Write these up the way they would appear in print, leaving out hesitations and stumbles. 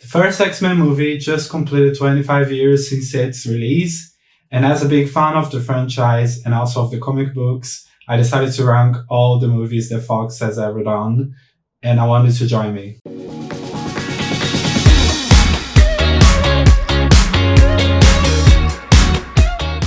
The first X-Men movie just completed 25 years since its release, and as a big fan of the franchise and also of the comic books, I decided to rank all the movies that Fox has ever done, and I wanted to join me.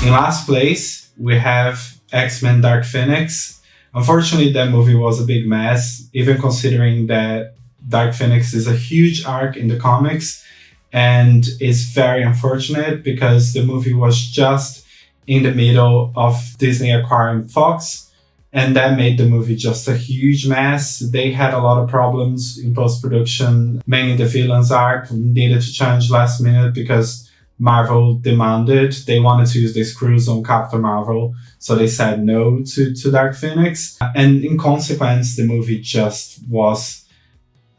In last place, we have X-Men Dark Phoenix. Unfortunately, that movie was a big mess, even considering that Dark Phoenix is a huge arc in the comics, and it's very unfortunate because the movie was just in the middle of Disney acquiring Fox, and that made the movie just a huge mess. They had a lot of problems in post-production, mainly the villain's arc needed to change last minute because Marvel demanded. They wanted to use the screws on Captain Marvel, so they said no to Dark Phoenix. And in consequence, the movie just was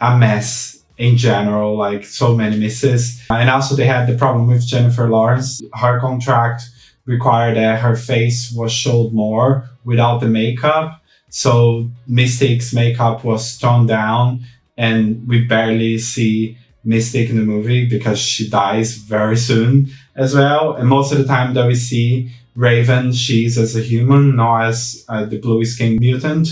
a mess in general, like so many misses. And also they had the problem with Jennifer Lawrence. Her contract required that her face was showed more without the makeup. So Mystique's makeup was toned down, and we barely see Mystique in the movie because she dies very soon as well. And most of the time that we see Raven, she's as a human, not as the blue-skinned mutant,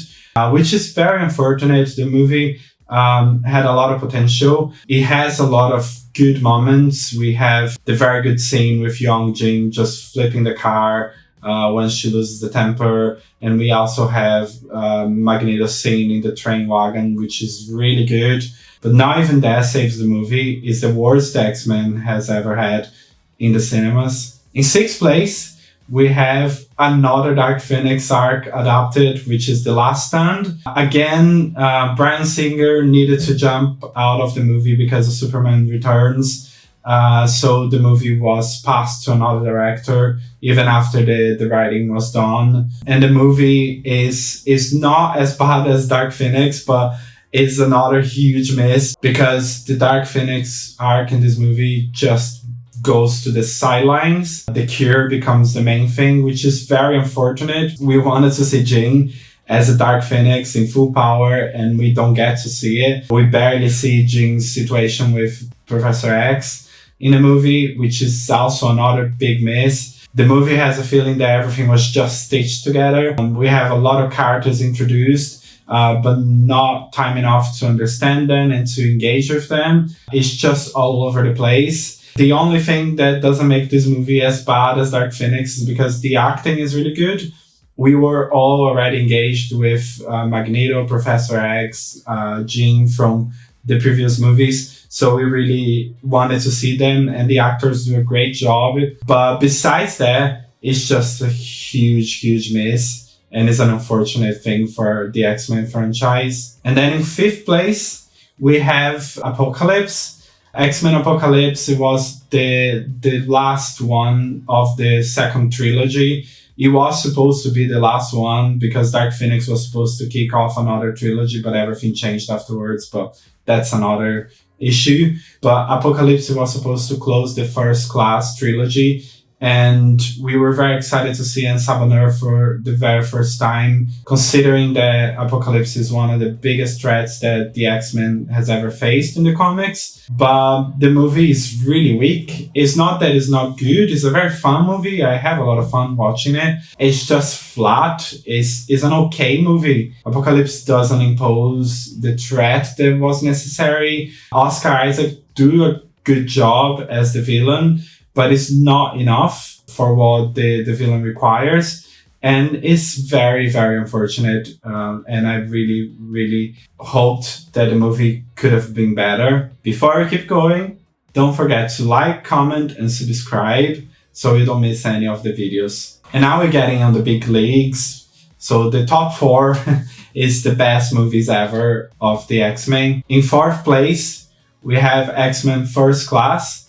which is very unfortunate. The movie had a lot of potential. It has a lot of good moments. We have the very good scene with Young Jin just flipping the car when she loses the temper. And we also have Magneto's scene in the train wagon, which is really good. But not even that saves the movie. It's the worst X-Men has ever had in the cinemas. In sixth place, we have another Dark Phoenix arc adapted, which is The Last Stand. Again, Bryan Singer needed to jump out of the movie because of Superman Returns. So the movie was passed to another director even after the writing was done. And the movie is not as bad as Dark Phoenix, but it's another huge miss because the Dark Phoenix arc in this movie just goes to the sidelines. The Cure becomes the main thing, which is very unfortunate. We wanted to see Jean as a Dark Phoenix in full power, and we don't get to see it. We barely see Jean's situation with Professor X in the movie, which is also another big miss. The movie has a feeling that everything was just stitched together. We have a lot of characters introduced, but not time enough to understand them and to engage with them. It's just all over the place. The only thing that doesn't make this movie as bad as Dark Phoenix is because the acting is really good. We were all already engaged with Magneto, Professor X, Jean from the previous movies. So we really wanted to see them, and the actors do a great job. But besides that, it's just a huge, huge miss. And it's an unfortunate thing for the X-Men franchise. And then in fifth place, we have Apocalypse. X-Men Apocalypse, it was the last one of the second trilogy. It was supposed to be the last one because Dark Phoenix was supposed to kick off another trilogy, but everything changed afterwards. But that's another issue. But Apocalypse was supposed to close the First Class trilogy. And we were very excited to see Ensabanur for the very first time, considering that Apocalypse is one of the biggest threats that the X-Men has ever faced in the comics. But the movie is really weak. It's not that it's not good. It's a very fun movie. I have a lot of fun watching it. It's just flat. It's an okay movie. Apocalypse doesn't impose the threat that was necessary. Oscar Isaac do a good job as the villain, but it's not enough for what the villain requires. And it's very, very unfortunate. And I really, really hoped that the movie could have been better. Before I keep going, don't forget to like, comment, and subscribe so you don't miss any of the videos. And now we're getting on the big leagues. So the top 4 is the best movies ever of the X-Men. In fourth place, we have X-Men First Class.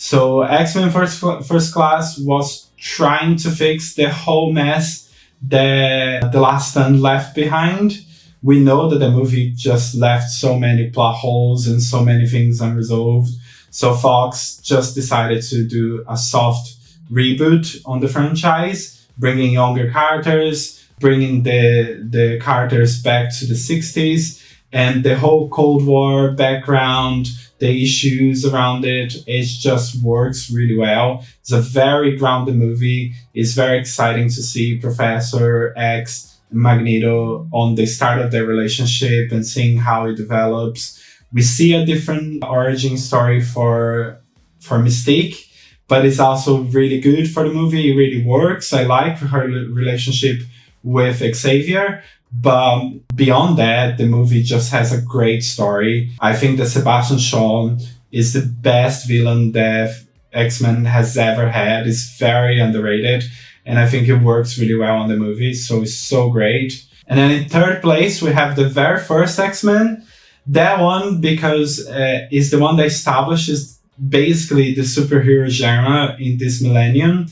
So X-Men First Class was trying to fix the whole mess that The Last Stand left behind. We know that the movie just left so many plot holes and so many things unresolved. So Fox just decided to do a soft reboot on the franchise, bringing younger characters, bringing the characters back to the 60s, and the whole Cold War background, the issues around it. It just works really well. It's a very grounded movie. It's very exciting to see Professor X and Magneto on the start of their relationship and seeing how it develops. We see a different origin story for Mystique, but it's also really good for the movie. It really works. I like her relationship with Xavier. But beyond that, the movie just has a great story. I think that Sebastian Shaw is the best villain that X-Men has ever had. It's very underrated, and I think it works really well on the movie, so it's so great. And then in third place, we have the very first X-Men. That one, because is the one that establishes basically the superhero genre in this millennium.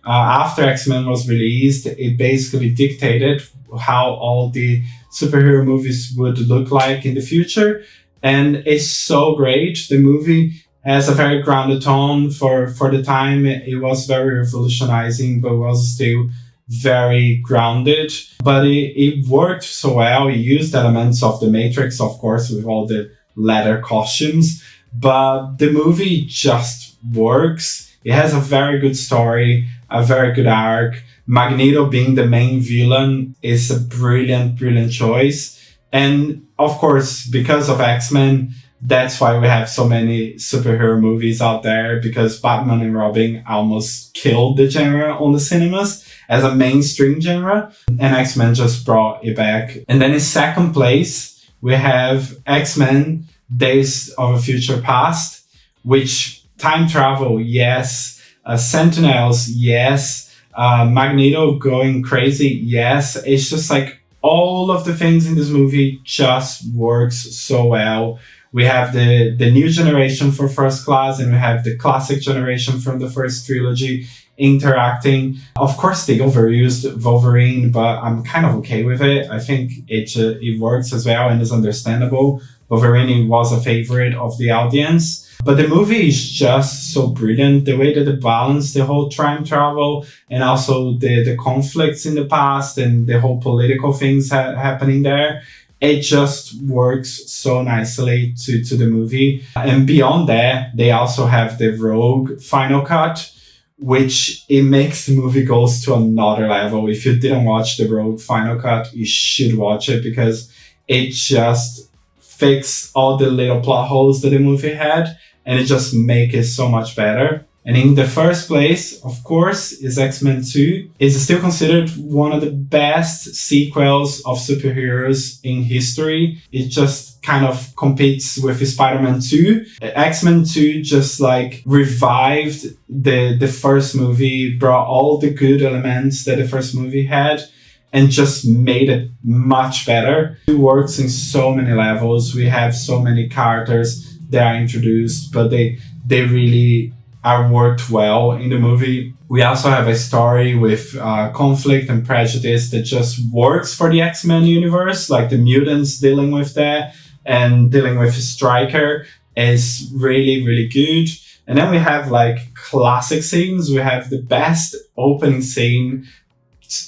After X-Men was released, it basically dictated how all the superhero movies would look like in the future. And it's so great. The movie has a very grounded tone for the time. It was very revolutionizing, but was still very grounded. But it worked so well. It used elements of the Matrix, of course, with all the leather costumes. But the movie just works. It has a very good story, a very good arc. Magneto being the main villain is a brilliant, brilliant choice. And of course, because of X-Men, that's why we have so many superhero movies out there, because Batman and Robin almost killed the genre on the cinemas as a mainstream genre, and X-Men just brought it back. And then in second place, we have X-Men Days of a Future Past, which time travel, yes. Sentinels, yes. Magneto going crazy, yes. It's just like all of the things in this movie just works so well. We have the new generation for First Class, and we have the classic generation from the first trilogy interacting. Of course, they overused Wolverine, but I'm kind of okay with it. I think it works as well and is understandable. Wolverine was a favorite of the audience. But the movie is just so brilliant. The way that they balance the whole time travel and also the conflicts in the past and the whole political things happening there. It just works so nicely to the movie. And beyond that, they also have the Rogue final cut, which it makes the movie goes to another level. If you didn't watch the Rogue final cut, you should watch it, because it just fixes all the little plot holes that the movie had, and it just makes it so much better. And in the first place, of course, is X-Men 2. It's still considered one of the best sequels of superheroes in history. It just kind of competes with Spider-Man 2. X-Men 2 just like revived the first movie, brought all the good elements that the first movie had, and just made it much better. It works in so many levels. We have so many characters that are introduced, but they really are worked well in the movie. We also have a story with conflict and prejudice that just works for the X-Men universe, like the Mutants dealing with that and dealing with Stryker is really, really good. And then we have like classic scenes. We have the best opening scene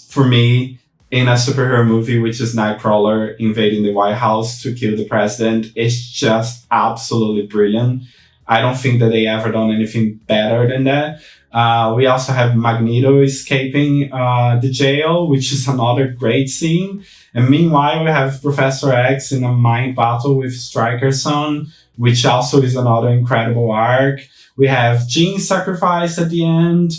for me in a superhero movie, which is Nightcrawler invading the White House to kill the president. It's just absolutely brilliant. I don't think that they ever done anything better than that. We also have Magneto escaping the jail, which is another great scene. And meanwhile, we have Professor X in a mind battle with Stryker's son, which also is another incredible arc. We have Jean's sacrifice at the end,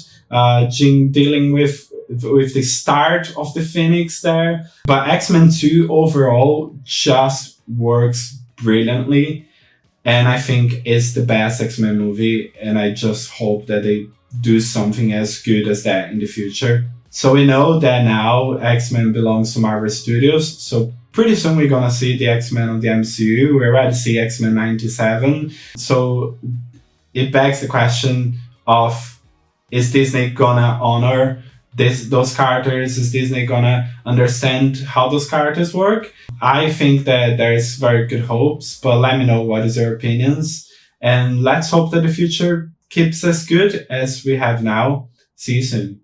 Jean dealing with the start of the Phoenix there. But X-Men 2 overall just works brilliantly. And I think it's the best X-Men movie. And I just hope that they do something as good as that in the future. So we know that now X-Men belongs to Marvel Studios. So pretty soon we're going to see the X-Men on the MCU. We already see X-Men 97. So it begs the question of, is Disney going to honor those characters? Is Disney gonna understand how those characters work? I think that there's very good hopes, but let me know what is your opinions. And let's hope that the future keeps as good as we have now. See you soon.